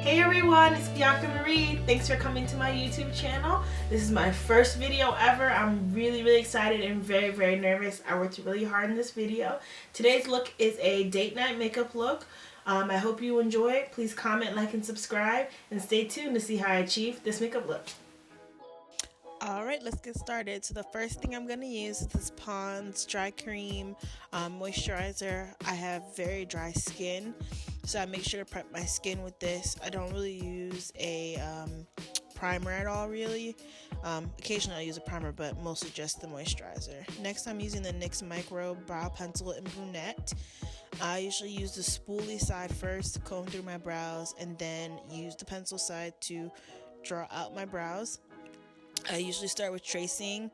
Hey everyone, it's Bianca Marie. Thanks for coming to my YouTube channel. This is my first video ever. I'm really excited and very nervous. I worked really hard in this video. Today's look is a date night makeup look. I hope you enjoy it. Please comment, like, and subscribe, and stay tuned to see how I achieve this makeup look. Alright, let's get started. So the first thing I'm going to use is this Pond's Dry Cream Moisturizer. I have very dry skin, so I make sure to prep my skin with this. I don't really use a primer at all, really. Occasionally I use a primer, but mostly just the moisturizer. Next, I'm using the NYX Micro Brow Pencil in Brunette. I usually use the spoolie side first to comb through my brows, and then use the pencil side to draw out my brows. I usually start with tracing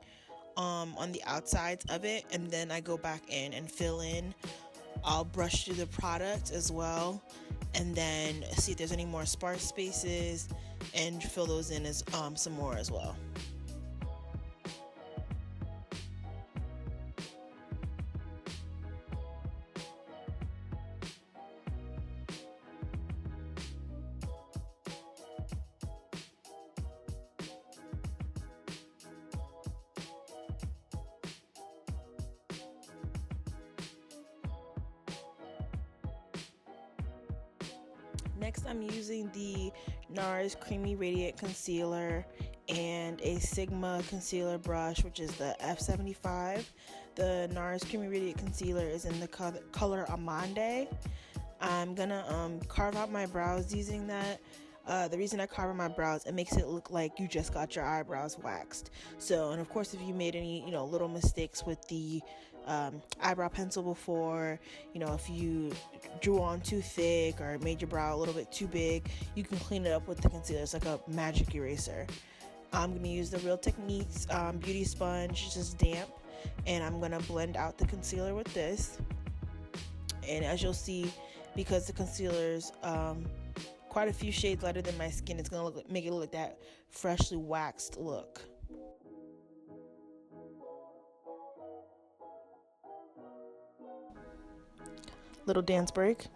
on the outsides of it, and then I go back in and fill in. I'll brush through the product as well, and then see if there's any more sparse spaces and fill those in as some more as well. Next, I'm using the NARS Creamy Radiant Concealer and a Sigma concealer brush, which is the F75. The NARS Creamy Radiant Concealer is in the color Amande. I'm gonna carve out my brows using that. The reason I carve out my brows, it makes it look like you just got your eyebrows waxed. So, and of course, if you made any, little mistakes with the eyebrow pencil before, if you drew on too thick or made your brow a little bit too big, you can clean it up with the concealer. It's like a magic eraser. I'm going to use the Real Techniques beauty sponge. It's just damp, and I'm going to blend out the concealer with this. And as you'll see, because the concealer's quite a few shades lighter than my skin, it's going to make it look like that freshly waxed look. Little dance break.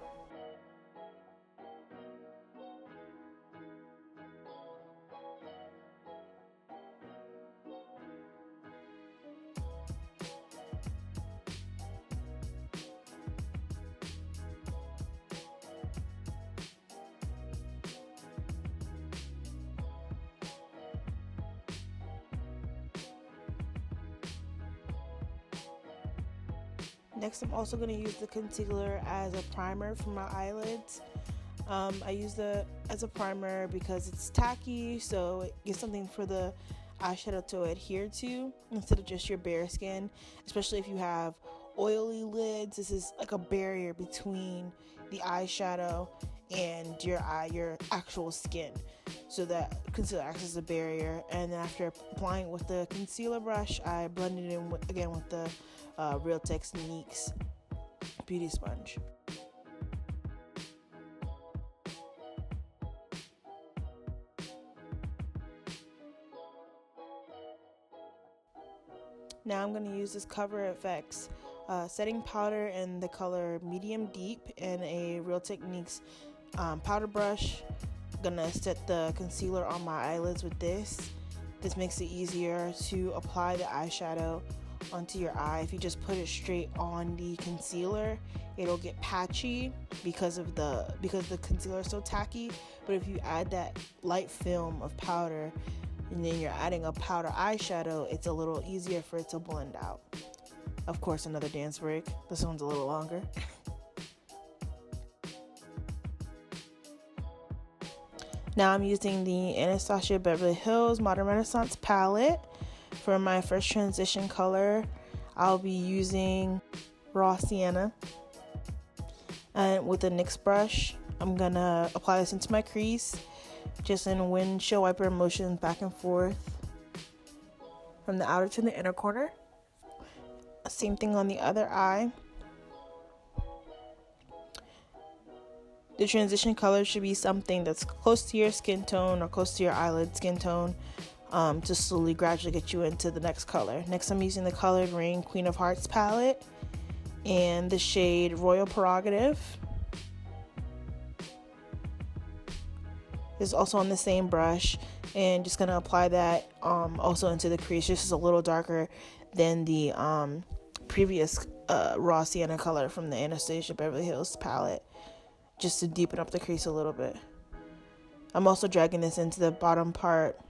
Next, I'm also going to use the concealer as a primer for my eyelids. I use it as a primer because it's tacky, so it gives something for the eyeshadow to adhere to instead of just your bare skin. Especially if you have oily lids, this is like a barrier between the eyeshadow and your actual skin. So that concealer acts as a barrier, and then after applying it with the concealer brush, I blend it in again with the Real Techniques beauty sponge. Now I'm going to use this Cover FX setting powder in the color Medium Deep and a Real Techniques powder brush. I'm going to set the concealer on my eyelids with this. This makes it easier to apply the eyeshadow onto your eye. If you just put it straight on the concealer, it'll get patchy because the concealer is so tacky. But if you add that light film of powder and then you're adding a powder eyeshadow, it's a little easier for it to blend out. Of course, another dance break. This one's a little longer. Now I'm using the Anastasia Beverly Hills Modern Renaissance palette. For my first transition color, I'll be using Raw Sienna. And with a NYX brush, I'm gonna apply this into my crease, just in windshield wiper motions back and forth from the outer to the inner corner. Same thing on the other eye. The transition color should be something that's close to your skin tone or close to your eyelid skin tone, to slowly gradually get you into the next color. Next, I'm using the Colored Rain Queen of Hearts palette and the shade Royal Prerogative. This is also on the same brush, and just gonna apply that also into the crease. This is a little darker than the previous raw sienna color from the Anastasia Beverly Hills palette, just to deepen up the crease a little bit. I'm also dragging this into the bottom part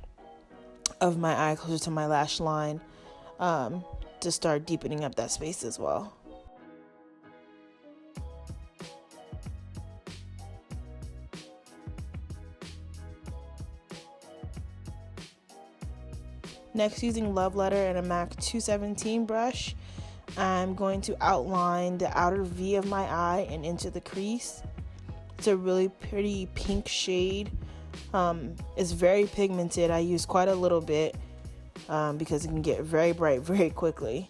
of my eye, closer to my lash line, to start deepening up that space as well. Next, using Love Letter and a MAC 217 brush, I'm going to outline the outer V of my eye and into the crease. It's a really pretty pink shade. It's very pigmented. I use quite a little bit because it can get very bright very quickly.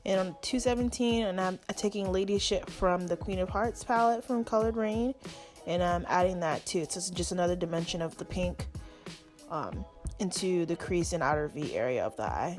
And on 217, and I'm taking Lady Shit from the Queen of Hearts palette from Colored Rain, and I'm adding that too. So it's just another dimension of the pink into the crease and outer V area of the eye.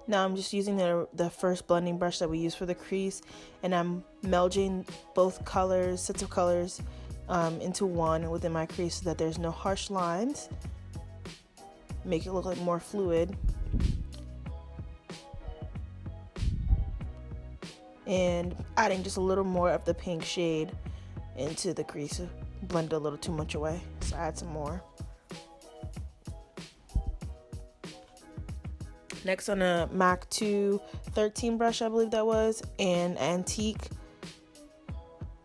Now I'm just using the first blending brush that we use for the crease, and I'm melding both colors, sets of colors, into one within my crease so that there's no harsh lines. Make it look like more fluid. And adding just a little more of the pink shade into the crease. Blend a little too much away, so add some more. Next, on a MAC 213 brush, I believe that was, and Antique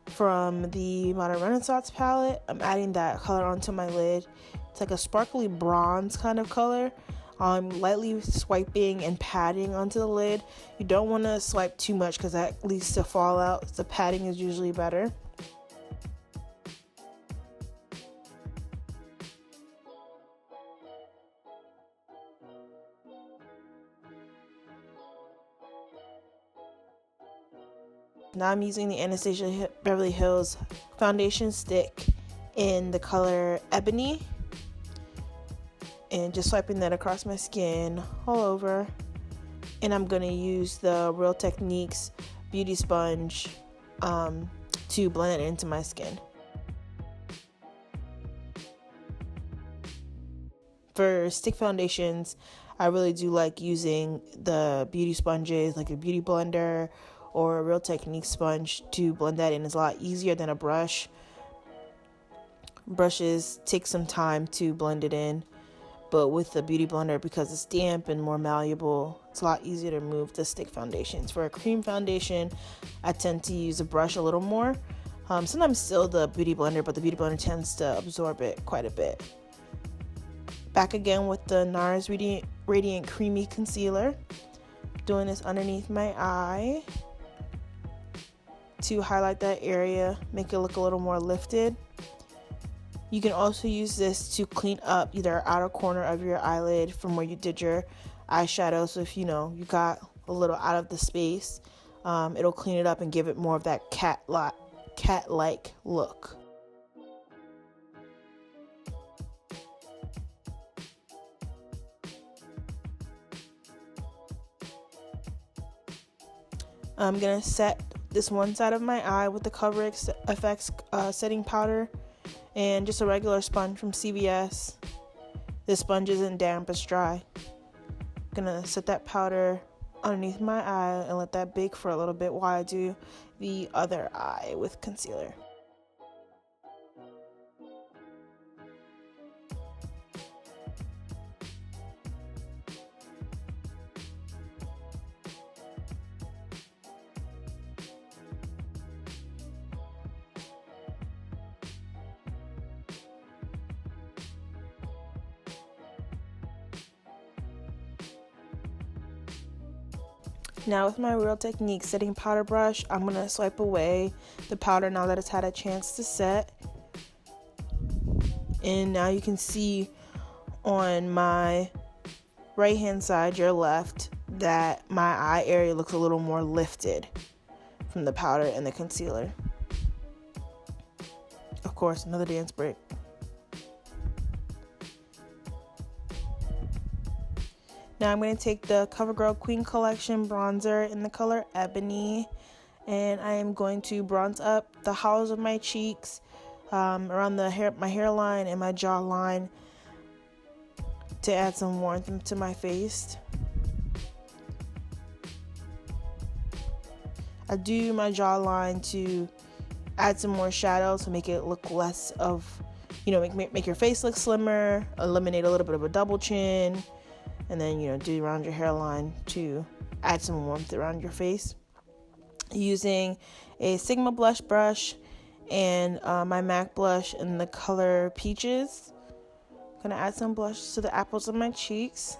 from the Modern Renaissance palette, I'm adding that color onto my lid. It's like a sparkly bronze kind of color. I'm lightly swiping and patting onto the lid. You don't want to swipe too much because that leads to fallout. The patting is usually better. Now I'm using the Anastasia Beverly Hills foundation stick in the color Ebony, and just swiping that across my skin all over. And I'm going to use the Real Techniques beauty sponge to blend it into my skin. For stick foundations, I really do like using the beauty sponges, like a beauty blender or a Real Techniques sponge, to blend that in. It's a lot easier than a brush. Brushes take some time to blend it in, but with the beauty blender, because it's damp and more malleable, it's a lot easier to move the stick foundations. For a cream foundation, I tend to use a brush a little more. Sometimes still the beauty blender, but the beauty blender tends to absorb it quite a bit. Back again with the NARS Radiant Creamy Concealer. Doing this underneath my eye to highlight that area, make it look a little more lifted. You can also use this to clean up either outer corner of your eyelid from where you did your eyeshadow. So if you got a little out of the space, it'll clean it up and give it more of that cat-like look. I'm gonna set this one side of my eye with the Cover FX setting powder and just a regular sponge from CVS. This sponge isn't damp, it's dry. I'm gonna set that powder underneath my eye and let that bake for a little bit while I do the other eye with concealer. Now with my Real Techniques setting powder brush, I'm going to swipe away the powder now that it's had a chance to set. And now you can see on my right hand side, your left, that my eye area looks a little more lifted from the powder and the concealer. Of course, another dance break. Now I'm going to take the CoverGirl Queen Collection bronzer in the color Ebony, and I am going to bronze up the hollows of my cheeks, around my hairline and my jawline, to add some warmth to my face. I do my jawline to add some more shadow to make it look less of, make your face look slimmer, eliminate a little bit of a double chin, and then, do around your hairline to add some warmth around your face. Using a Sigma blush brush and my MAC blush in the color Peaches. I'm gonna add some blush to the apples of my cheeks.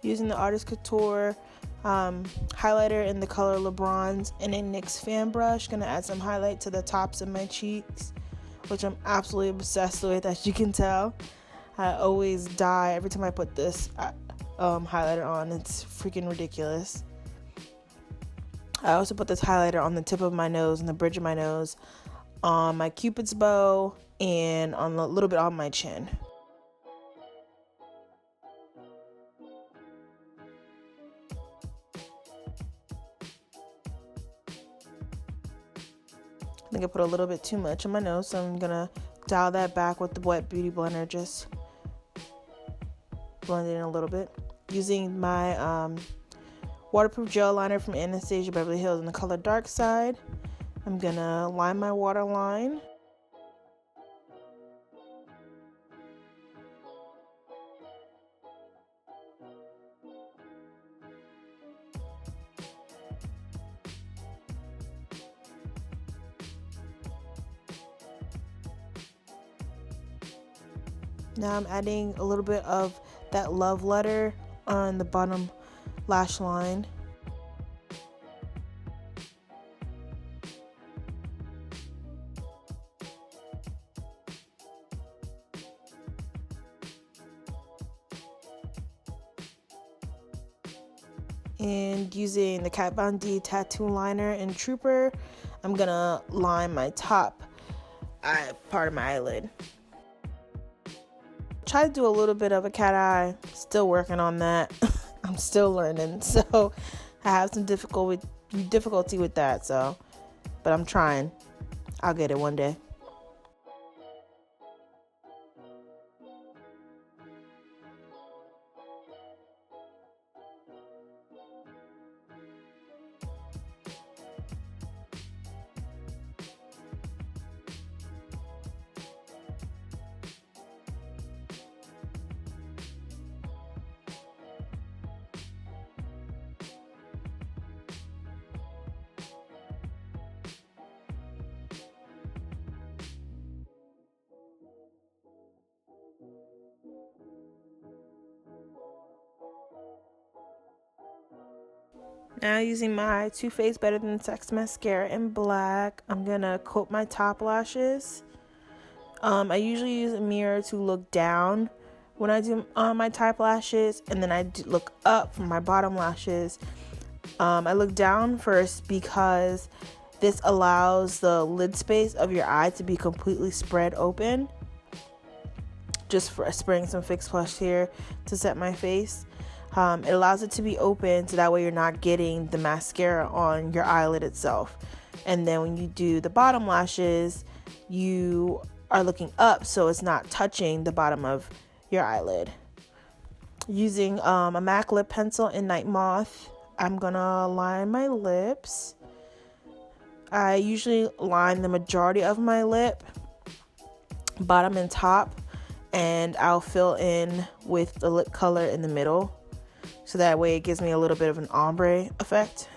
Using the Artist Couture highlighter in the color LeBron's and a NYX fan brush. Gonna add some highlight to the tops of my cheeks, which I'm absolutely obsessed with, as you can tell. I always die every time I put this highlighter on. It's freaking ridiculous. I also put this highlighter on the tip of my nose and the bridge of my nose, on my Cupid's bow, and on a little bit on my chin. I think I put a little bit too much on my nose, so I'm gonna dial that back with the wet beauty blender. Just blend it in a little bit. Using my waterproof gel liner from Anastasia Beverly Hills in the color Dark Side, I'm gonna line my waterline. Now I'm adding a little bit of that love letter on the bottom lash line. And using the Kat Von D tattoo liner in Trooper, I'm gonna line my top part of my eyelid. Try to do a little bit of a cat eye. Still working on that. I'm still learning, so I have some difficulty with that. But I'm trying. I'll get it one day. Now using my Too Faced Better Than Sex mascara in black, I'm gonna coat my top lashes. I usually use a mirror to look down when I do my top lashes, and then I look up for my bottom lashes. I look down first because this allows the lid space of your eye to be completely spread open. Just for spraying some Fix Plus here to set my face. It allows it to be open, so that way you're not getting the mascara on your eyelid itself. And then when you do the bottom lashes, you are looking up, so it's not touching the bottom of your eyelid. Using a MAC lip pencil in Night Moth, I'm gonna line my lips. I usually line the majority of my lip, bottom and top, and I'll fill in with the lip color in the middle. So that way it gives me a little bit of an ombre effect.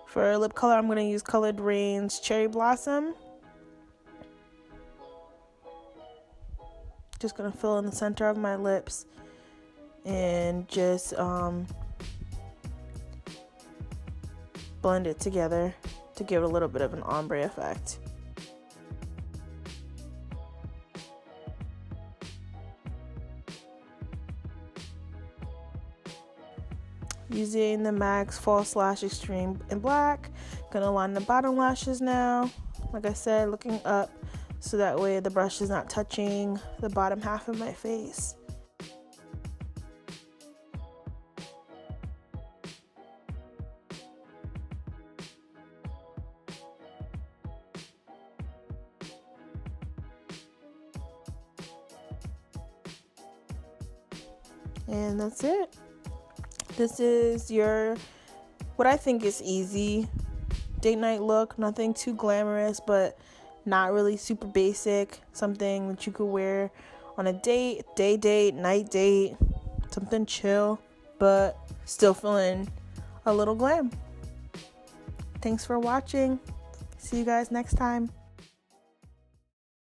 For lip color, I'm going to use Colored Rain's Cherry Blossom. Just going to fill in the center of my lips and just blend it together to give it a little bit of an ombre effect. Using the MAC False Lash Extreme in black, gonna line the bottom lashes now. Like I said, looking up so that way the brush is not touching the bottom half of my face. And that's it. This is your, what I think is easy date night look. Nothing too glamorous, but not really super basic. Something that you could wear on a date, day date, night date. Something chill, but still feeling a little glam. Thanks for watching. See you guys next time.